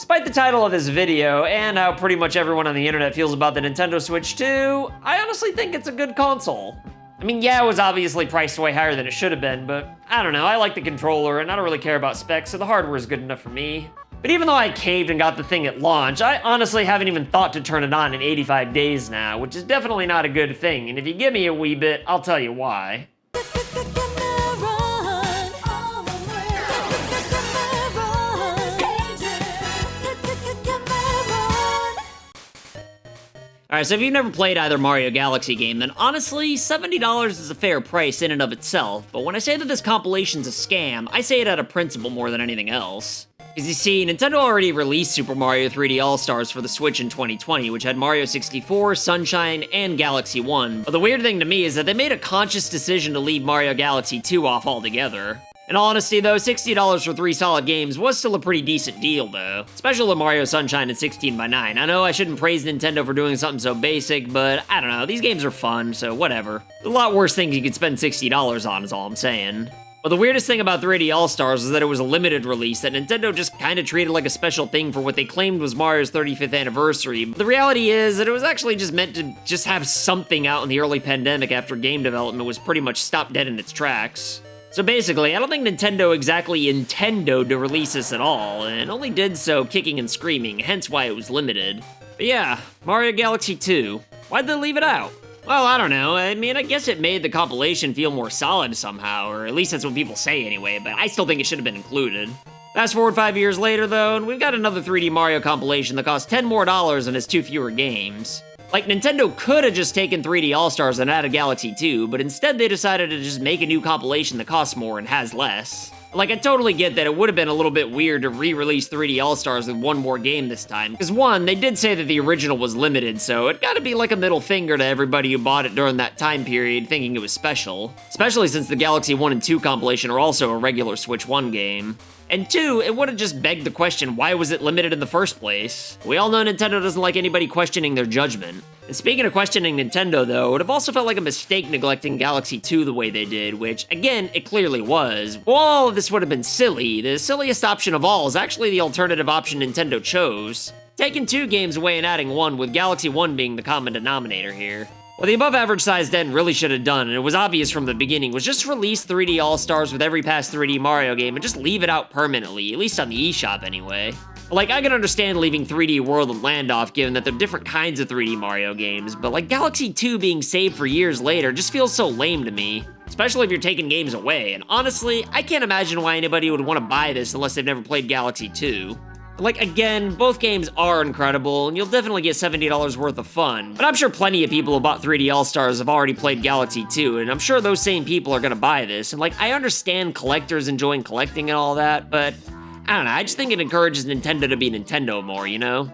Despite the title of this video, and how pretty much everyone on the internet feels about the Nintendo Switch 2, I honestly think it's a good console. I mean, yeah, it was obviously priced way higher than it should have been, but I don't know, I like the controller, and I don't really care about specs, so the hardware is good enough for me. But even though I caved and got the thing at launch, I honestly haven't even thought to turn it on in 85 days now, which is definitely not a good thing, and if you give me a wee bit, I'll tell you why. Alright, so if you've never played either Mario Galaxy game, then honestly, $70 is a fair price in and of itself, but when I say that this compilation's a scam, I say it out of principle more than anything else. Because you see, Nintendo already released Super Mario 3D All-Stars for the Switch in 2020, which had Mario 64, Sunshine, and Galaxy 1, but the weird thing to me is that they made a conscious decision to leave Mario Galaxy 2 off altogether. In all honesty though, $60 for 3 solid games was still a pretty decent deal though, especially with Mario Sunshine and 16:9. I know I shouldn't praise Nintendo for doing something so basic, but I don't know, these games are fun, so whatever. There's a lot worse things you could spend $60 on is all I'm saying. But the weirdest thing about 3D All-Stars is that it was a limited release that Nintendo just kinda treated like a special thing for what they claimed was Mario's 35th anniversary. But the reality is that it was actually just meant to just have something out in the early pandemic after game development was pretty much stopped dead in its tracks. So basically, I don't think Nintendo exactly intendoed to release this at all, and only did so kicking and screaming, hence why it was limited. But yeah, Mario Galaxy 2. Why'd they leave it out? Well, I don't know. I mean, I guess it made the compilation feel more solid somehow, or at least that's what people say anyway, but I still think it should have been included. Fast forward 5 years later, though, and we've got another 3D Mario compilation that costs $10 more and has 2 fewer games. Like, Nintendo could have just taken 3D All-Stars and added Galaxy 2, but instead they decided to just make a new compilation that costs more and has less. Like, I totally get that it would have been a little bit weird to re-release 3D All-Stars with one more game this time, because one, they did say that the original was limited, so it gotta be like a middle finger to everybody who bought it during that time period thinking it was special. Especially since the Galaxy 1 and 2 compilation are also a regular Switch 1 game. And two, it would have just begged the question, why was it limited in the first place? We all know Nintendo doesn't like anybody questioning their judgment. And speaking of questioning Nintendo though, it would have also felt like a mistake neglecting Galaxy 2 the way they did, which, again, it clearly was. While all of this would have been silly, the silliest option of all is actually the alternative option Nintendo chose. Taking 2 games away and adding 1, with Galaxy 1 being the common denominator here. What the above average sized Den really should have done, and it was obvious from the beginning, was just release 3D All-Stars with every past 3D Mario game and just leave it out permanently, at least on the eShop anyway. Like, I can understand leaving 3D World and Land off given that they're different kinds of 3D Mario games, but like Galaxy 2 being saved for years later just feels so lame to me. Especially if you're taking games away, and honestly, I can't imagine why anybody would want to buy this unless they've never played Galaxy 2. Like, again, both games are incredible, and you'll definitely get $70 worth of fun, but I'm sure plenty of people who bought 3D All-Stars have already played Galaxy 2, and I'm sure those same people are gonna buy this, and like, I understand collectors enjoying collecting and all that, but I don't know, I just think it encourages Nintendo to be Nintendo more, you know?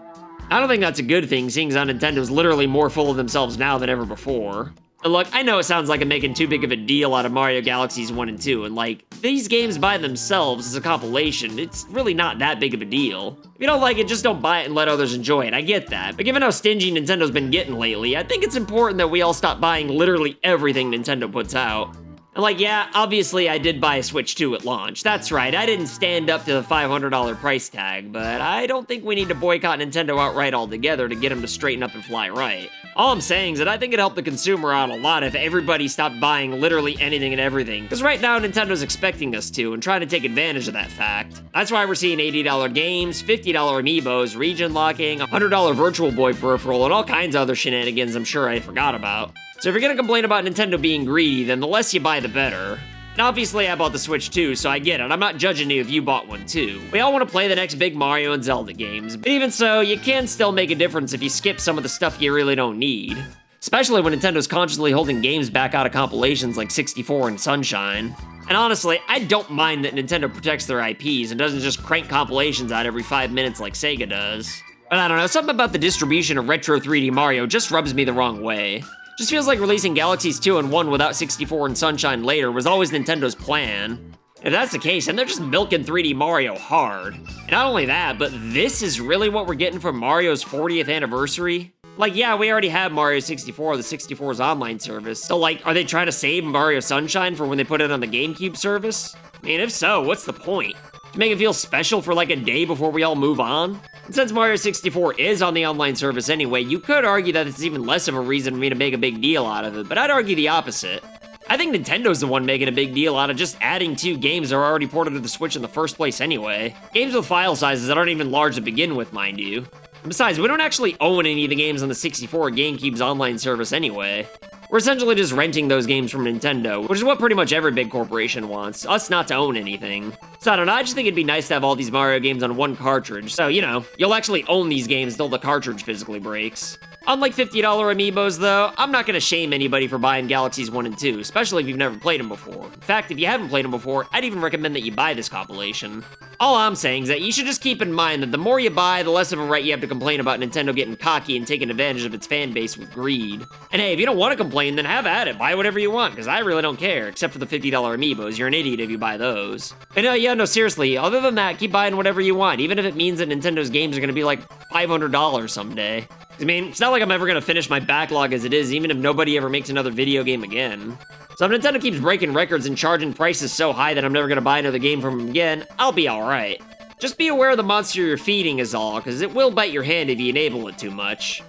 I don't think that's a good thing, seeing as how Nintendo's literally more full of themselves now than ever before. And look, I know it sounds like I'm making too big of a deal out of Mario Galaxies 1 and 2, and like, these games by themselves as a compilation, it's really not that big of a deal. If you don't like it, just don't buy it and let others enjoy it, I get that. But given how stingy Nintendo's been getting lately, I think it's important that we all stop buying literally everything Nintendo puts out. And like, yeah, obviously I did buy a Switch 2 at launch. That's right, I didn't stand up to the $500 price tag, but I don't think we need to boycott Nintendo outright altogether to get them to straighten up and fly right. All I'm saying is that I think it'd help the consumer out a lot if everybody stopped buying literally anything and everything, because right now Nintendo's expecting us to and trying to take advantage of that fact. That's why we're seeing $80 games, $50 amiibos, region locking, $100 Virtual Boy peripheral, and all kinds of other shenanigans I'm sure I forgot about. So if you're gonna complain about Nintendo being greedy, then the less you buy, the better. And obviously I bought the Switch too, so I get it. I'm not judging you if you bought one too. We all want to play the next big Mario and Zelda games, but even so, you can still make a difference if you skip some of the stuff you really don't need. Especially when Nintendo's consciously holding games back out of compilations like 64 and Sunshine. And honestly, I don't mind that Nintendo protects their IPs and doesn't just crank compilations out every 5 minutes like Sega does. But I don't know, something about the distribution of retro 3D Mario just rubs me the wrong way. Just feels like releasing Galaxies 2 and 1 without 64 and Sunshine later was always Nintendo's plan. If that's the case, then they're just milking 3D Mario hard. And not only that, but this is really what we're getting from Mario's 40th anniversary? Like, yeah, we already have Mario 64, the 64's online service. So like, are they trying to save Mario Sunshine for when they put it on the GameCube service? I mean, if so, what's the point? To make it feel special for like a day before we all move on? And since Mario 64 is on the online service anyway, you could argue that it's even less of a reason for me to make a big deal out of it, but I'd argue the opposite. I think Nintendo's the one making a big deal out of just adding 2 games that are already ported to the Switch in the first place anyway. Games with file sizes that aren't even large to begin with, mind you. And besides, we don't actually own any of the games on the 64 or GameCube's online service anyway. We're essentially just renting those games from Nintendo, which is what pretty much every big corporation wants, us not to own anything. So I don't know, I just think it'd be nice to have all these Mario games on one cartridge, so you know, you'll actually own these games until the cartridge physically breaks. Unlike $50 amiibos though, I'm not gonna shame anybody for buying Galaxies 1 and 2, especially if you've never played them before. In fact, if you haven't played them before, I'd even recommend that you buy this compilation. All I'm saying is that you should just keep in mind that the more you buy, the less of a right you have to complain about Nintendo getting cocky and taking advantage of its fan base with greed. And hey, if you don't want to complain, then have at it, buy whatever you want, because I really don't care, except for the $50 amiibos, you're an idiot if you buy those. And yeah, no, seriously, other than that, keep buying whatever you want, even if it means that Nintendo's games are gonna be like $500 someday. I mean, it's not like I'm ever gonna finish my backlog as it is, even if nobody ever makes another video game again. So if Nintendo keeps breaking records and charging prices so high that I'm never gonna buy another game from them again, I'll be alright. Just be aware of the monster you're feeding is all, because it will bite your hand if you enable it too much.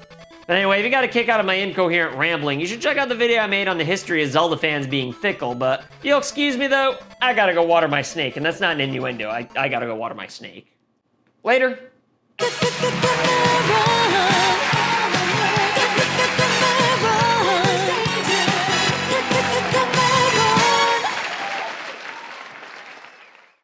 But anyway, if you got a kick out of my incoherent rambling, you should check out the video I made on the history of Zelda fans being fickle, but you'll excuse me though, I gotta go water my snake, and that's not an innuendo, I gotta go water my snake. Later.